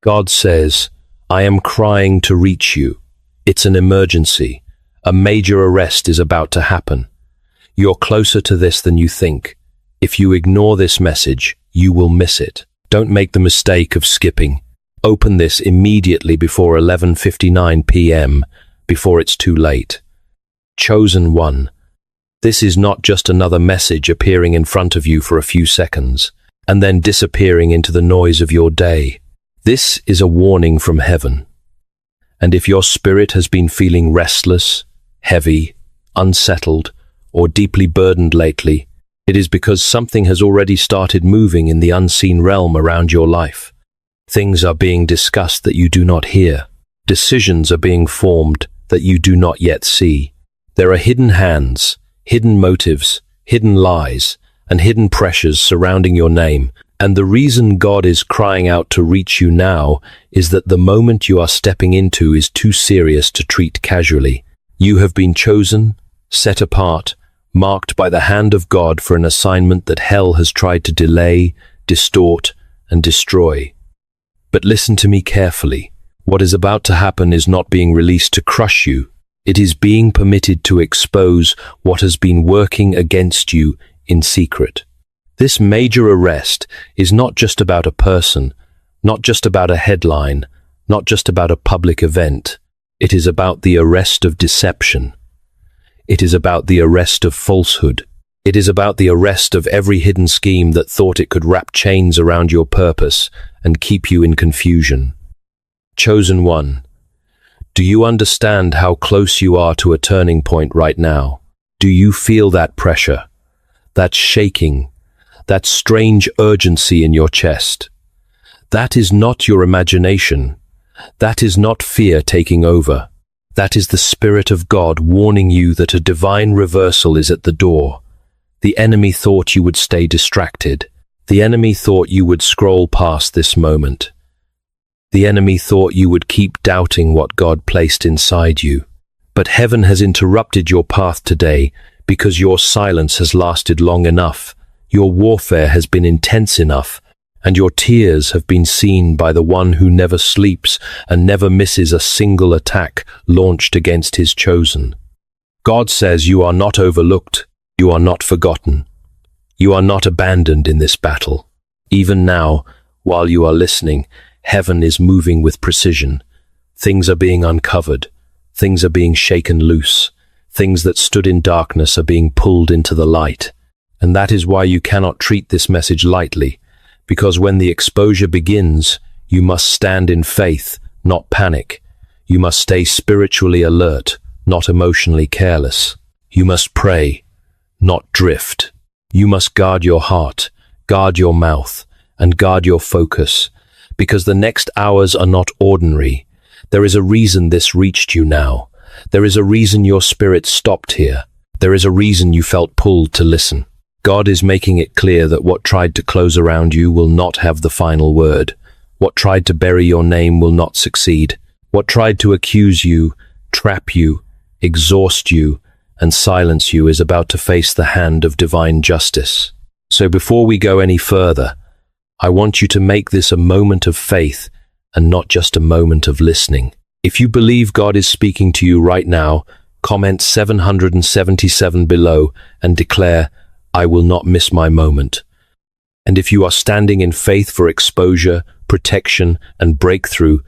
God says, I am crying to reach you. It's an emergency. A major arrest is about to happen. You're closer to this than you think. If you ignore this message, you will miss it. Don't make the mistake of skipping. Open this immediately before 11:59 p.m., before it's too late. Chosen one. This is not just another message appearing in front of you for a few seconds, and then disappearing into the noise of your day. This is a warning from heaven. And if your spirit has been feeling restless, heavy, unsettled, or deeply burdened lately, it is because something has already started moving in the unseen realm around your life. Things are being discussed that you do not hear. Decisions are being formed that you do not yet see. There are hidden hands, hidden motives, hidden lies, and hidden pressures surrounding your name. And the reason God is crying out to reach you now is that the moment you are stepping into is too serious to treat casually. You have been chosen, set apart, marked by the hand of God for an assignment that hell has tried to delay, distort, and destroy. But listen to me carefully. What is about to happen is not being released to crush you. It is being permitted to expose what has been working against you in secret. This major arrest is not just about a person, not just about a headline, not just about a public event. It is about the arrest of deception. It is about the arrest of falsehood. It is about the arrest of every hidden scheme that thought it could wrap chains around your purpose and keep you in confusion. Chosen one, do you understand how close you are to a turning point right now? Do you feel that pressure, that shaking, that strange urgency in your chest? That is not your imagination. That is not fear taking over. That is the Spirit of God warning you that a divine reversal is at the door. The enemy thought you would stay distracted. The enemy thought you would scroll past this moment. The enemy thought you would keep doubting what God placed inside you. But heaven has interrupted your path today because your silence has lasted long enough. Your warfare has been intense enough, and your tears have been seen by the one who never sleeps and never misses a single attack launched against his chosen. God says you are not overlooked, you are not forgotten, you are not abandoned in this battle. Even now, while you are listening, heaven is moving with precision. Things are being uncovered, things are being shaken loose, things that stood in darkness are being pulled into the light. And that is why you cannot treat this message lightly. Because when the exposure begins, you must stand in faith, not panic. You must stay spiritually alert, not emotionally careless. You must pray, not drift. You must guard your heart, guard your mouth, and guard your focus. Because the next hours are not ordinary. There is a reason this reached you now. There is a reason your spirit stopped here. There is a reason you felt pulled to listen. God is making it clear that what tried to close around you will not have the final word. What tried to bury your name will not succeed. What tried to accuse you, trap you, exhaust you, and silence you is about to face the hand of divine justice. So before we go any further, I want you to make this a moment of faith and not just a moment of listening. If you believe God is speaking to you right now, comment 777 below and declare, I will not miss my moment. And if you are standing in faith for exposure, protection, and breakthrough,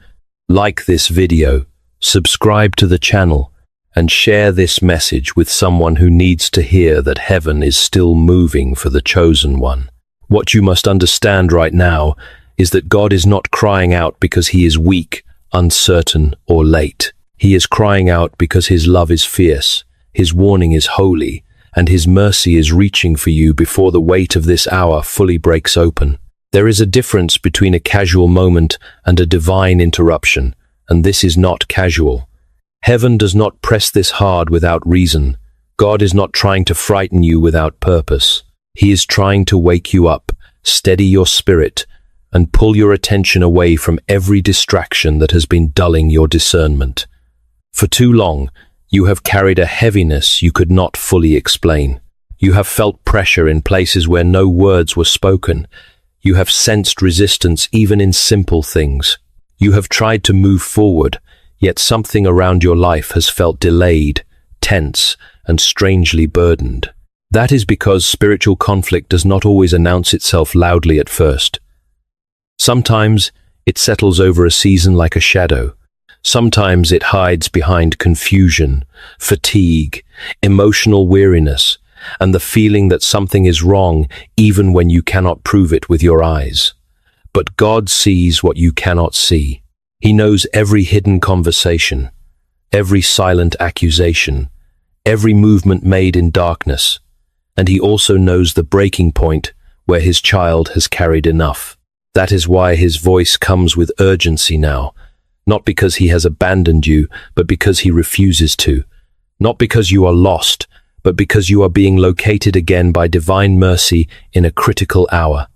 like this video, subscribe to the channel, and share this message with someone who needs to hear that heaven is still moving for the chosen one. What you must understand right now is that God is not crying out because he is weak, uncertain, or late. He is crying out because his love is fierce, his warning is holy, and his mercy is reaching for you before the weight of this hour fully breaks open. There is a difference between a casual moment and a divine interruption, and this is not casual. Heaven does not press this hard without reason. God is not trying to frighten you without purpose. He is trying to wake you up, steady your spirit, and pull your attention away from every distraction that has been dulling your discernment. For too long, you have carried a heaviness you could not fully explain. You have felt pressure in places where no words were spoken. You have sensed resistance even in simple things. You have tried to move forward, yet something around your life has felt delayed, tense, and strangely burdened. That is because spiritual conflict does not always announce itself loudly at first. Sometimes it settles over a season like a shadow. Sometimes it hides behind confusion, fatigue, emotional weariness, and the feeling that something is wrong even when you cannot prove it with your eyes. But God sees what you cannot see. He knows every hidden conversation, every silent accusation, every movement made in darkness, and He also knows the breaking point where His child has carried enough. That is why His voice comes with urgency now, not because He has abandoned you, but because He refuses to. Not because you are lost, but because you are being located again by divine mercy in a critical hour.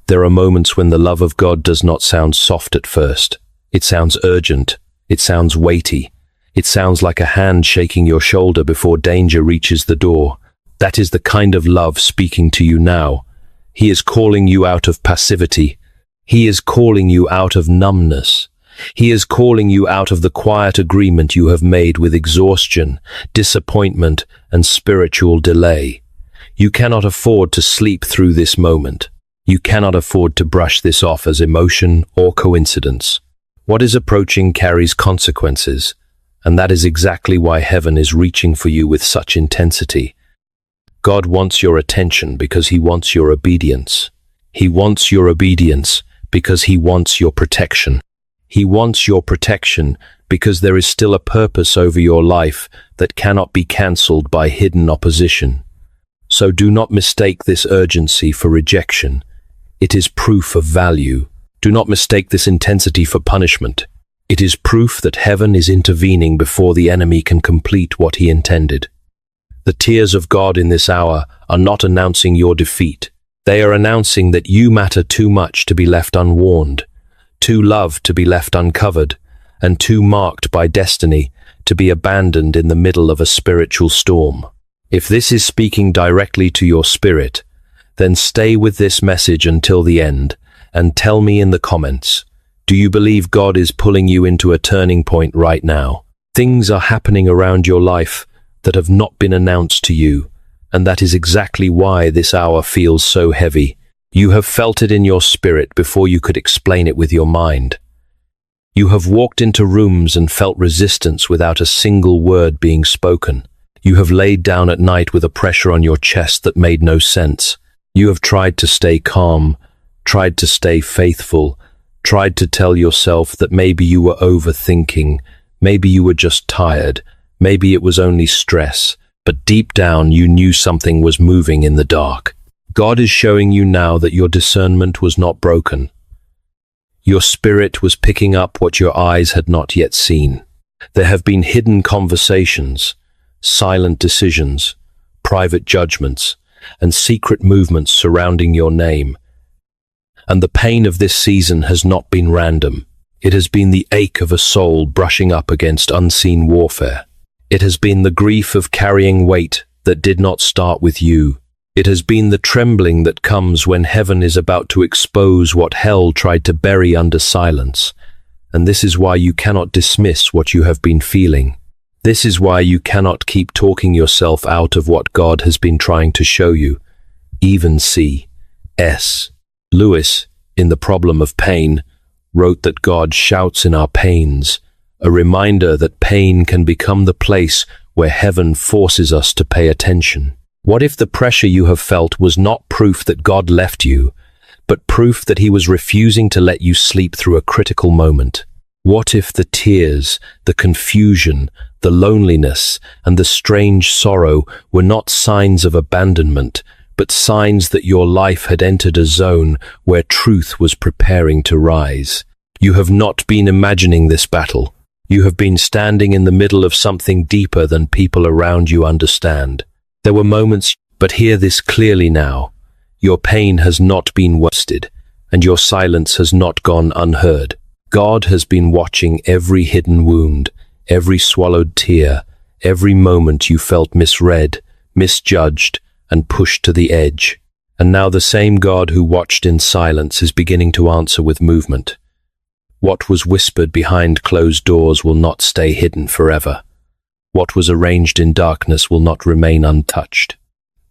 There are moments when the love of God does not sound soft at first. It sounds urgent. It sounds weighty. It sounds like a hand shaking your shoulder before danger reaches the door. That is the kind of love speaking to you now. He is calling you out of passivity. He is calling you out of numbness. He is calling you out of the quiet agreement you have made with exhaustion, disappointment, and spiritual delay. You cannot afford to sleep through this moment. You cannot afford to brush this off as emotion or coincidence. What is approaching carries consequences, and that is exactly why heaven is reaching for you with such intensity. God wants your attention because He wants your obedience. He wants your obedience because He wants your protection. He wants your protection because there is still a purpose over your life that cannot be cancelled by hidden opposition. So do not mistake this urgency for rejection. It is proof of value. Do not mistake this intensity for punishment. It is proof that heaven is intervening before the enemy can complete what he intended. The tears of God in this hour are not announcing your defeat. They are announcing that you matter too much to be left unwarned, too loved to be left uncovered, and too marked by destiny to be abandoned in the middle of a spiritual storm. If this is speaking directly to your spirit, then stay with this message until the end and tell me in the comments, do you believe God is pulling you into a turning point right now? Things are happening around your life that have not been announced to you, and that is exactly why this hour feels so heavy. You have felt it in your spirit before you could explain it with your mind. You have walked into rooms and felt resistance without a single word being spoken. You have laid down at night with a pressure on your chest that made no sense. You have tried to stay calm, tried to stay faithful, tried to tell yourself that maybe you were overthinking, maybe you were just tired, maybe it was only stress, but deep down you knew something was moving in the dark. God is showing you now that your discernment was not broken. Your spirit was picking up what your eyes had not yet seen. There have been hidden conversations, silent decisions, private judgments, and secret movements surrounding your name. And the pain of this season has not been random. It has been the ache of a soul brushing up against unseen warfare. It has been the grief of carrying weight that did not start with you. It has been the trembling that comes when heaven is about to expose what hell tried to bury under silence. And this is why you cannot dismiss what you have been feeling. This is why you cannot keep talking yourself out of what God has been trying to show you. Even C.S. Lewis, in The Problem of Pain, wrote that God shouts in our pains, a reminder that pain can become the place where heaven forces us to pay attention. What if the pressure you have felt was not proof that God left you, but proof that He was refusing to let you sleep through a critical moment? What if the tears, the confusion, the loneliness, and the strange sorrow were not signs of abandonment, but signs that your life had entered a zone where truth was preparing to rise? You have not been imagining this battle. You have been standing in the middle of something deeper than people around you understand. There were moments, but hear this clearly now. Your pain has not been wasted, and your silence has not gone unheard. God has been watching every hidden wound, every swallowed tear, every moment you felt misread, misjudged, and pushed to the edge. And now the same God who watched in silence is beginning to answer with movement. What was whispered behind closed doors will not stay hidden forever. What was arranged in darkness will not remain untouched.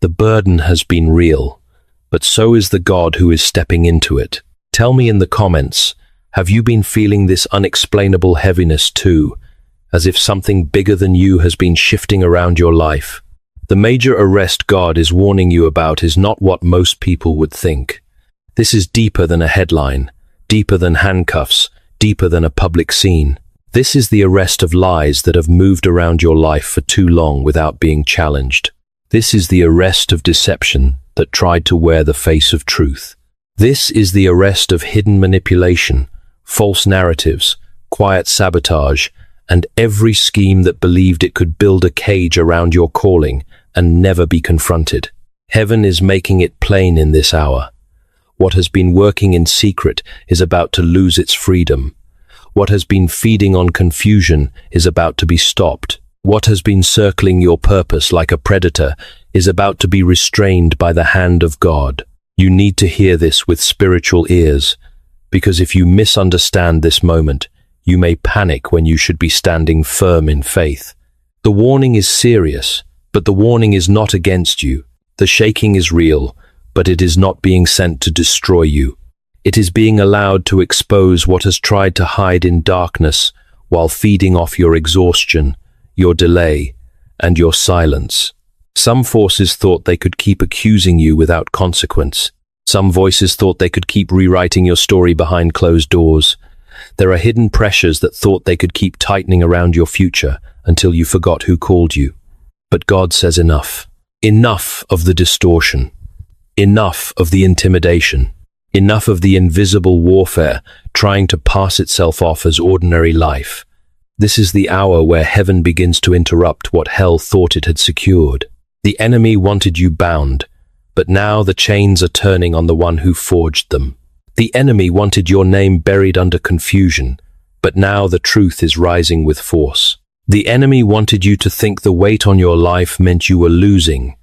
The burden has been real, but so is the God who is stepping into it. Tell me in the comments, have you been feeling this unexplainable heaviness too, as if something bigger than you has been shifting around your life? The major arrest God is warning you about is not what most people would think. This is deeper than a headline, deeper than handcuffs, deeper than a public scene. This is the arrest of lies that have moved around your life for too long without being challenged. This is the arrest of deception that tried to wear the face of truth. This is the arrest of hidden manipulation, false narratives, quiet sabotage, and every scheme that believed it could build a cage around your calling and never be confronted. Heaven is making it plain in this hour. What has been working in secret is about to lose its freedom. What has been feeding on confusion is about to be stopped. What has been circling your purpose like a predator is about to be restrained by the hand of God. You need to hear this with spiritual ears, because if you misunderstand this moment, you may panic when you should be standing firm in faith. The warning is serious, but the warning is not against you. The shaking is real, but it is not being sent to destroy you. It is being allowed to expose what has tried to hide in darkness while feeding off your exhaustion, your delay, and your silence. Some forces thought they could keep accusing you without consequence. Some voices thought they could keep rewriting your story behind closed doors. There are hidden pressures that thought they could keep tightening around your future until you forgot who called you. But God says enough. Enough of the distortion. Enough of the intimidation. Enough of the invisible warfare trying to pass itself off as ordinary life. This is the hour where heaven begins to interrupt what hell thought it had secured. The enemy wanted you bound, but now the chains are turning on the one who forged them. The enemy wanted your name buried under confusion, but now the truth is rising with force. The enemy wanted you to think the weight on your life meant you were losing,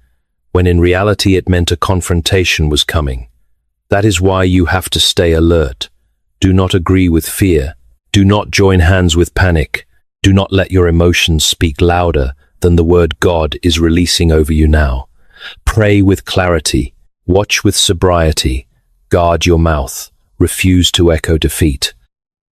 when in reality it meant a confrontation was coming. That is why you have to stay alert. Do not agree with fear. Do not join hands with panic. Do not let your emotions speak louder than the word God is releasing over you now. Pray with clarity. Watch with sobriety. Guard your mouth. Refuse to echo defeat.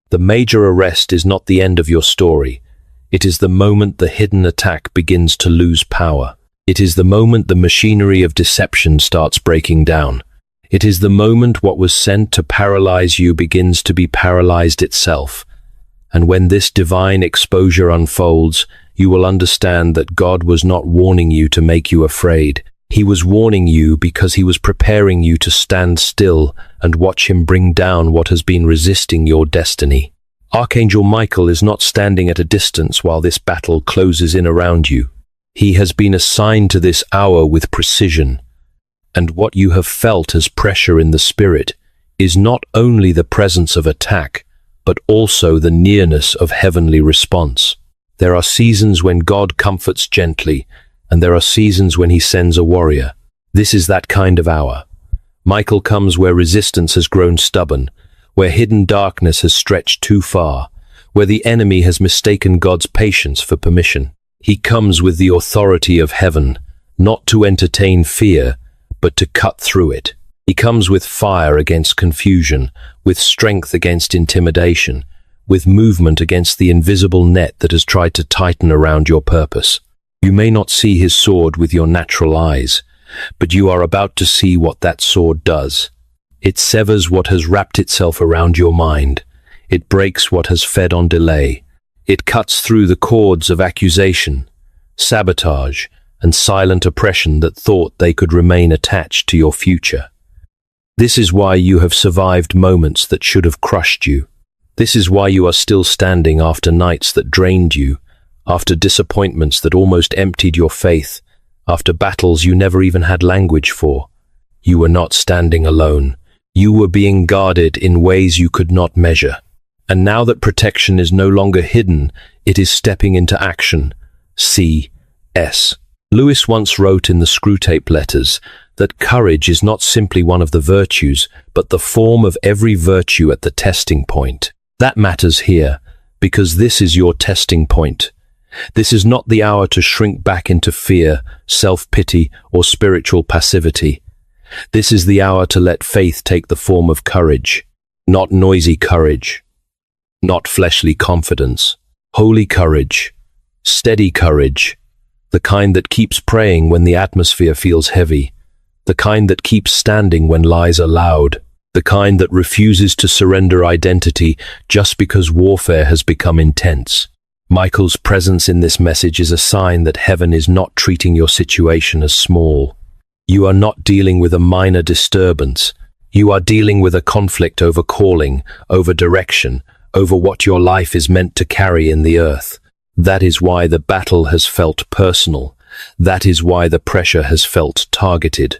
The major arrest is not the end of your story. It is the moment the hidden attack begins to lose power. It is the moment the machinery of deception starts breaking down. It is the moment what was sent to paralyze you begins to be paralyzed itself. And when this divine exposure unfolds, you will understand that God was not warning you to make you afraid. He was warning you because he was preparing you to stand still and watch him bring down what has been resisting your destiny. Archangel Michael is not standing at a distance while this battle closes in around you. He has been assigned to this hour with precision. And what you have felt as pressure in the spirit is not only the presence of attack, but also the nearness of heavenly response. There are seasons when God comforts gently, and there are seasons when he sends a warrior. This is that kind of hour. Michael comes where resistance has grown stubborn, where hidden darkness has stretched too far, where the enemy has mistaken God's patience for permission. He comes with the authority of heaven, not to entertain fear, but to cut through it. He comes with fire against confusion, with strength against intimidation, with movement against the invisible net that has tried to tighten around your purpose. You may not see his sword with your natural eyes, but you are about to see what that sword does. It severs what has wrapped itself around your mind. It breaks what has fed on delay. It cuts through the cords of accusation, sabotage, and silent oppression that thought they could remain attached to your future. This is why you have survived moments that should have crushed you. This is why you are still standing after nights that drained you, after disappointments that almost emptied your faith, after battles you never even had language for. You were not standing alone. You were being guarded in ways you could not measure. And now that protection is no longer hidden, it is stepping into action. C.S. Lewis once wrote in the Screwtape Letters that courage is not simply one of the virtues, but the form of every virtue at the testing point. That matters here, because this is your testing point. This is not the hour to shrink back into fear, self-pity, or spiritual passivity. This is the hour to let faith take the form of courage, not noisy courage, not fleshly confidence, holy courage, steady courage, the kind that keeps praying when the atmosphere feels heavy, the kind that keeps standing when lies are loud, the kind that refuses to surrender identity just because warfare has become intense. Michael's presence in this message is a sign that heaven is not treating your situation as small. You are not dealing with a minor disturbance. You are dealing with a conflict over calling, over direction, over what your life is meant to carry in the earth. That is why the battle has felt personal. That is why the pressure has felt targeted.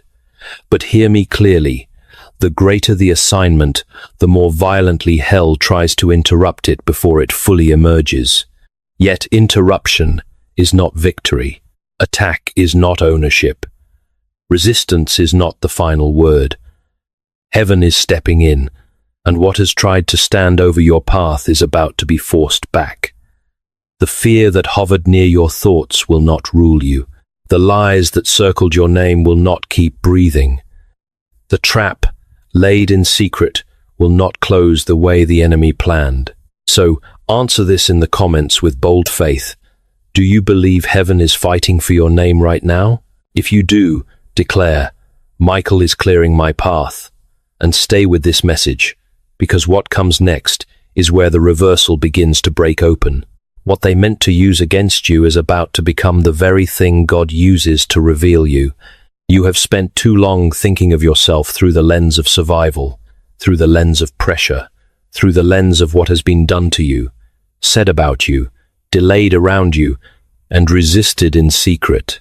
But hear me clearly. The greater the assignment, the more violently hell tries to interrupt it before it fully emerges. Yet interruption is not victory. Attack is not ownership. Resistance is not the final word. Heaven is stepping in, and what has tried to stand over your path is about to be forced back. The fear that hovered near your thoughts will not rule you. The lies that circled your name will not keep breathing. The trap, laid in secret, will not close the way the enemy planned. So, answer this in the comments with bold faith. Do you believe heaven is fighting for your name right now? If you do, declare, Michael is clearing my path. And stay with this message, because what comes next is where the reversal begins to break open. What they meant to use against you is about to become the very thing God uses to reveal you. You have spent too long thinking of yourself through the lens of survival, through the lens of pressure, through the lens of what has been done to you, said about you, delayed around you, and resisted in secret.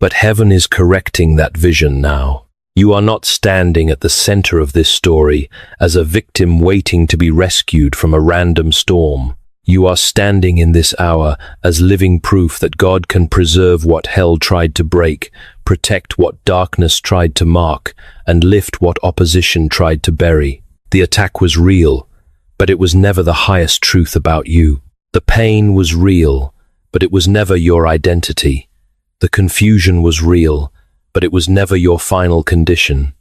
But heaven is correcting that vision now. You are not standing at the center of this story as a victim waiting to be rescued from a random storm. You are standing in this hour as living proof that God can preserve what hell tried to break, protect what darkness tried to mark, and lift what opposition tried to bury. The attack was real, but it was never the highest truth about you. The pain was real, but it was never your identity. The confusion was real, but it was never your final condition.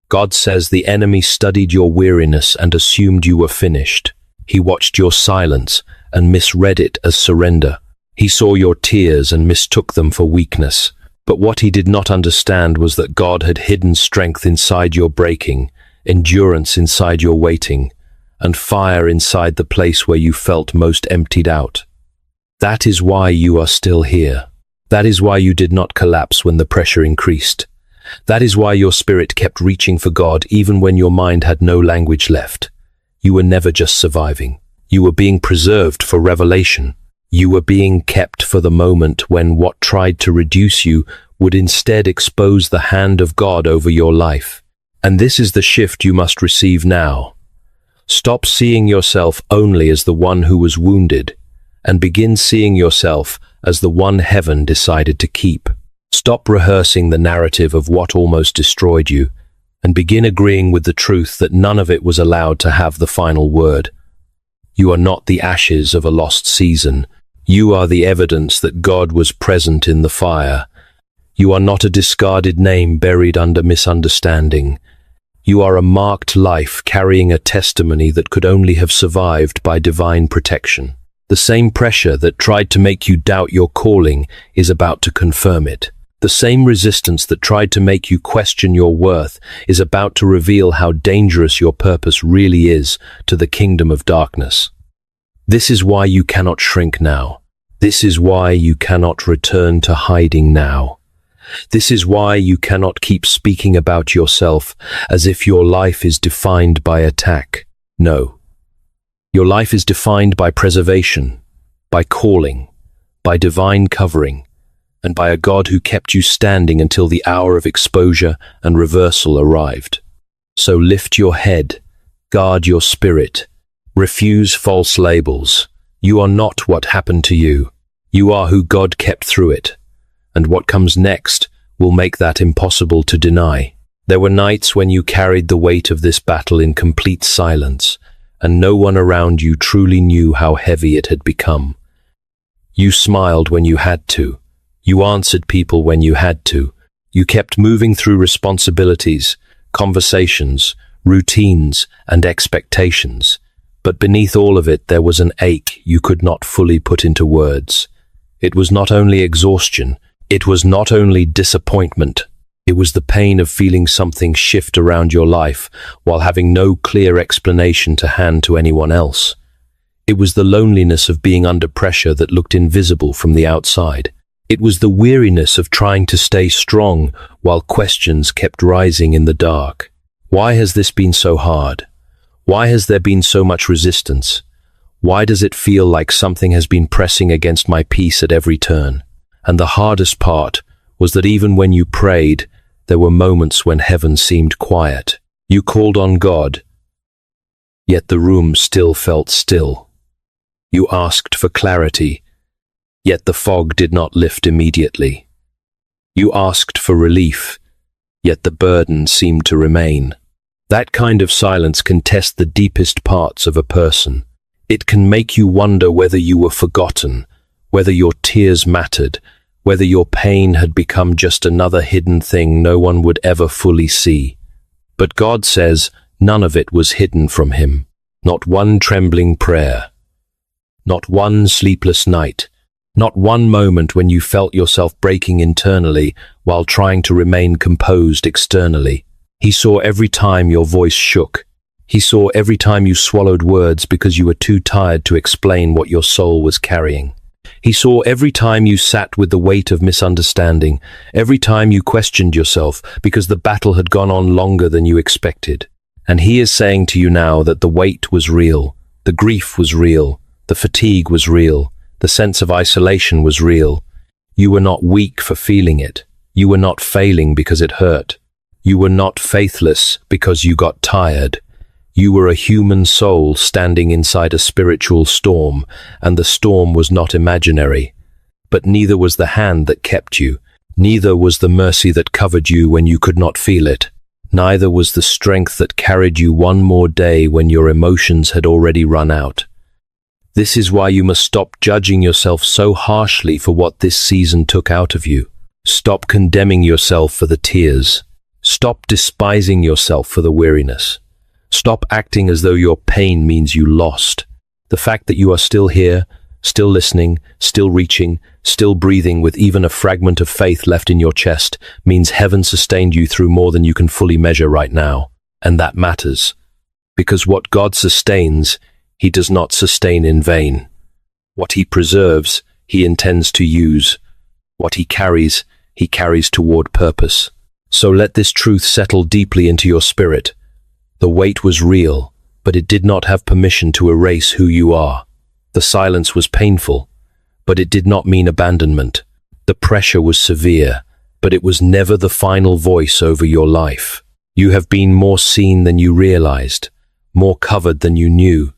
God says the enemy studied your weariness and assumed you were finished. He watched your silence and misread it as surrender. He saw your tears and mistook them for weakness. But what he did not understand was that God had hidden strength inside your breaking, endurance inside your waiting, and fire inside the place where you felt most emptied out. That is why you are still here. That is why you did not collapse when the pressure increased. That is why your spirit kept reaching for God even when your mind had no language left. You were never just surviving. You were being preserved for revelation. You were being kept for the moment when what tried to reduce you would instead expose the hand of God over your life. And this is the shift you must receive now. Stop seeing yourself only as the one who was wounded, and begin seeing yourself as the one heaven decided to keep. Stop rehearsing the narrative of what almost destroyed you, and begin agreeing with the truth that none of it was allowed to have the final word. You are not the ashes of a lost season. You are the evidence that God was present in the fire. You are not a discarded name buried under misunderstanding. You are a marked life carrying a testimony that could only have survived by divine protection. The same pressure that tried to make you doubt your calling is about to confirm it. The same resistance that tried to make you question your worth is about to reveal how dangerous your purpose really is to the kingdom of darkness. This is why you cannot shrink now. This is why you cannot return to hiding now. This is why you cannot keep speaking about yourself as if your life is defined by attack. No. Your life is defined by preservation, by calling, by divine covering, and by a God who kept you standing until the hour of exposure and reversal arrived. So lift your head, guard your spirit, refuse false labels. You are not what happened to you. You are who God kept through it. And what comes next will make that impossible to deny. There were nights when you carried the weight of this battle in complete silence, and no one around you truly knew how heavy it had become. You smiled when you had to. You answered people when you had to. You kept moving through responsibilities, conversations, routines, and expectations. But beneath all of it, there was an ache you could not fully put into words. It was not only exhaustion, it was not only disappointment. It was the pain of feeling something shift around your life while having no clear explanation to hand to anyone else. It was the loneliness of being under pressure that looked invisible from the outside. It was the weariness of trying to stay strong while questions kept rising in the dark. Why has this been so hard? Why has there been so much resistance? Why does it feel like something has been pressing against my peace at every turn? And the hardest part was that even when you prayed, there were moments when heaven seemed quiet. You called on God, yet the room still felt still. You asked for clarity, yet the fog did not lift immediately. You asked for relief, yet the burden seemed to remain. That kind of silence can test the deepest parts of a person. It can make you wonder whether you were forgotten, whether your tears mattered, whether your pain had become just another hidden thing no one would ever fully see. But God says none of it was hidden from him. Not one trembling prayer, not one sleepless night, not one moment when you felt yourself breaking internally while trying to remain composed externally. He saw every time your voice shook. He saw every time you swallowed words because you were too tired to explain what your soul was carrying. He saw every time you sat with the weight of misunderstanding, every time you questioned yourself because the battle had gone on longer than you expected. And he is saying to you now that the weight was real, the grief was real, the fatigue was real, the sense of isolation was real. You were not weak for feeling it. You were not failing because it hurt. You were not faithless because you got tired. You were a human soul standing inside a spiritual storm, and the storm was not imaginary. But neither was the hand that kept you. Neither was the mercy that covered you when you could not feel it. Neither was the strength that carried you one more day when your emotions had already run out. This is why you must stop judging yourself so harshly for what this season took out of you. Stop condemning yourself for the tears. Stop despising yourself for the weariness. Stop acting as though your pain means you lost. The fact that you are still here, still listening, still reaching, still breathing with even a fragment of faith left in your chest means heaven sustained you through more than you can fully measure right now. And that matters. Because what God sustains, he does not sustain in vain. What he preserves, he intends to use. What he carries toward purpose. So let this truth settle deeply into your spirit. The weight was real, but it did not have permission to erase who you are. The silence was painful, but it did not mean abandonment. The pressure was severe, but it was never the final voice over your life. You have been more seen than you realized, more covered than you knew,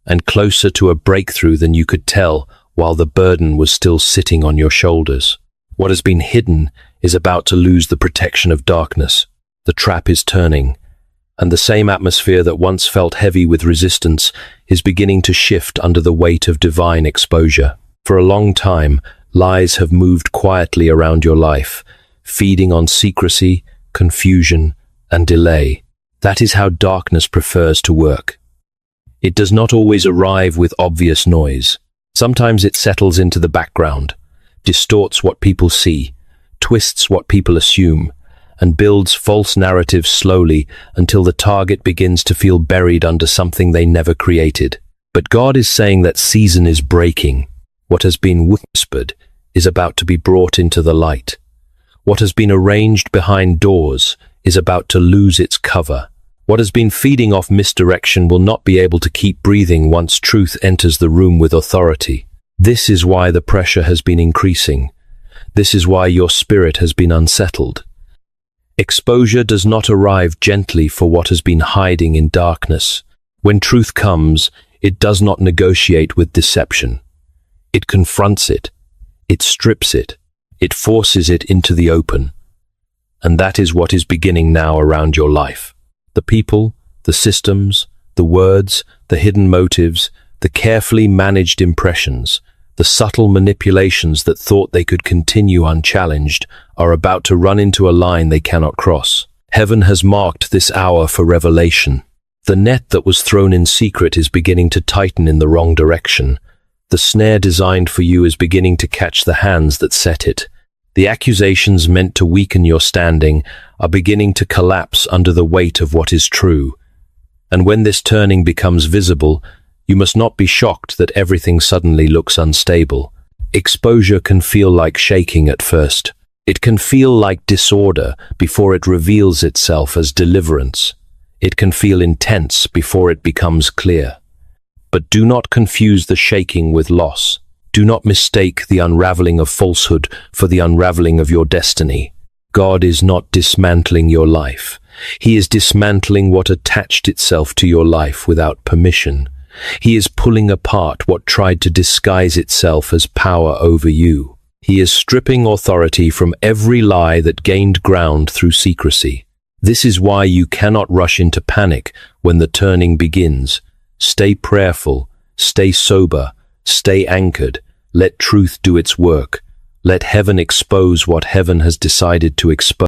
and closer to a breakthrough than you could tell while the burden was still sitting on your shoulders. What has been hidden is about to lose the protection of darkness. The trap is turning, and the same atmosphere that once felt heavy with resistance is beginning to shift under the weight of divine exposure. For a long time, lies have moved quietly around your life, feeding on secrecy, confusion, and delay. That is how darkness prefers to work. It does not always arrive with obvious noise. Sometimes it settles into the background, distorts what people see, twists what people assume, and builds false narratives slowly until the target begins to feel buried under something they never created. But God is saying that season is breaking. What has been whispered is about to be brought into the light. What has been arranged behind doors is about to lose its cover. What has been feeding off misdirection will not be able to keep breathing once truth enters the room with authority. This is why the pressure has been increasing. This is why your spirit has been unsettled. Exposure does not arrive gently for what has been hiding in darkness. When truth comes, it does not negotiate with deception. It confronts it. It strips it. It forces it into the open. And that is what is beginning now around your life. The people, the systems, the The words, the hidden motives, the carefully managed impressions, the subtle manipulations that thought they could continue unchallenged are about to run into a line they cannot cross. Heaven has marked this hour for revelation. The net that was thrown in secret is beginning to tighten in the wrong direction. The snare designed for you is beginning to catch the hands that set it. The accusations meant to weaken your standing are beginning to collapse under the weight of what is true. And when this turning becomes visible, you must not be shocked that everything suddenly looks unstable. Exposure can feel like shaking at first. It can feel like disorder before it reveals itself as deliverance. It can feel intense before it becomes clear. But do not confuse the shaking with loss. Do not mistake the unraveling of falsehood for the unraveling of your destiny. God is not dismantling your life. He is dismantling what attached itself to your life without permission. He is pulling apart what tried to disguise itself as power over you. He is stripping authority from every lie that gained ground through secrecy. This is why you cannot rush into panic when the turning begins. Stay prayerful, stay sober, stay anchored. Let truth do its work. Let heaven expose what heaven has decided to expose.